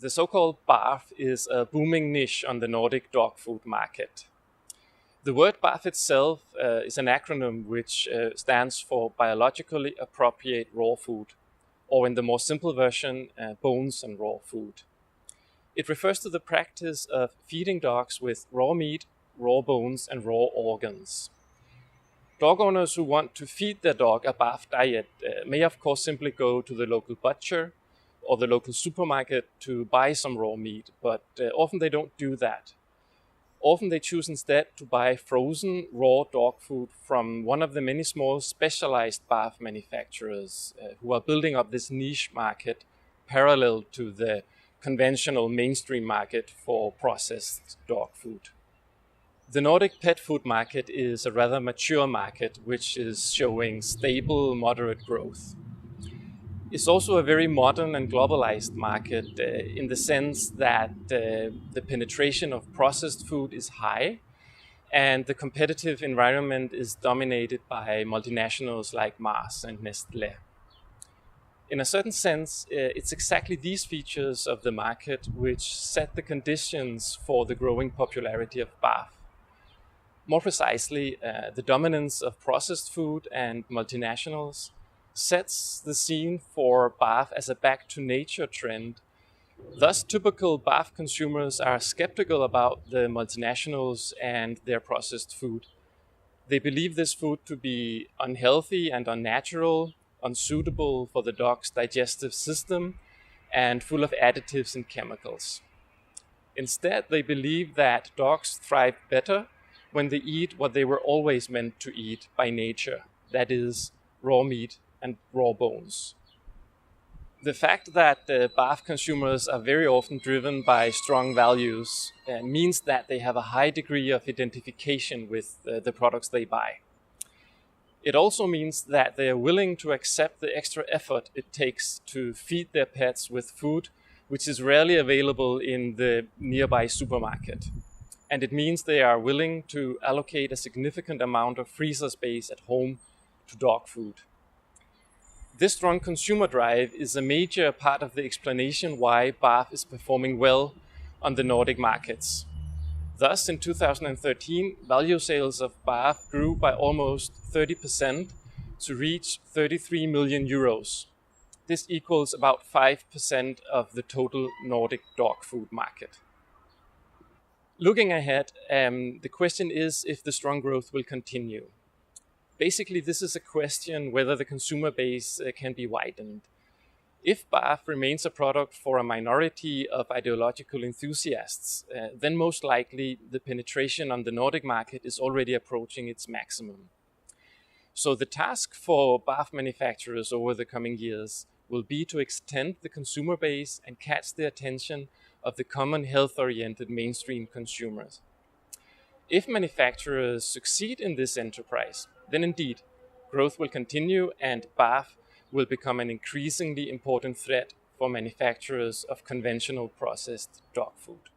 The so-called BARF is a booming niche on the Nordic dog food market. The word BARF itself is an acronym which stands for Biologically Appropriate Raw Food, or in the more simple version, bones and raw food. It refers to the practice of feeding dogs with raw meat, raw bones, and raw organs. Dog owners who want to feed their dog a BARF diet may of course simply go to the local butcher or the local supermarket to buy some raw meat, but often they don't do that. Often they choose instead to buy frozen raw dog food from one of the many small specialized BARF manufacturers who are building up this niche market parallel to the conventional mainstream market for processed dog food. The Nordic pet food market is a rather mature market which is showing stable, moderate growth. It's also a very modern and globalized market in the sense that the penetration of processed food is high and the competitive environment is dominated by multinationals like Mars and Nestlé. In a certain sense, it's exactly these features of the market which set the conditions for the growing popularity of BARF. More precisely, the dominance of processed food and multinationals sets the scene for BARF as a back-to-nature trend. Thus, typical BARF consumers are skeptical about the multinationals and their processed food. They believe this food to be unhealthy and unnatural, unsuitable for the dog's digestive system, and full of additives and chemicals. Instead, they believe that dogs thrive better when they eat what they were always meant to eat by nature, that is, raw meat and raw bones. The fact that BARF consumers are very often driven by strong values means that they have a high degree of identification with the products they buy. It also means that they are willing to accept the extra effort it takes to feed their pets with food which is rarely available in the nearby supermarket. And it means they are willing to allocate a significant amount of freezer space at home to dog food. This strong consumer drive is a major part of the explanation why BARF is performing well on the Nordic markets. Thus, in 2013, value sales of BARF grew by almost 30% to reach 33 million euros. This equals about 5% of the total Nordic dog food market. Looking ahead, the question is if the strong growth will continue. Basically, this is a question whether the consumer base can be widened. If BARF remains a product for a minority of ideological enthusiasts, then most likely the penetration on the Nordic market is already approaching its maximum. So the task for BARF manufacturers over the coming years will be to extend the consumer base and catch the attention of the common health-oriented mainstream consumers. If manufacturers succeed in this enterprise, then indeed, growth will continue and BARF will become an increasingly important threat for manufacturers of conventional processed dog food.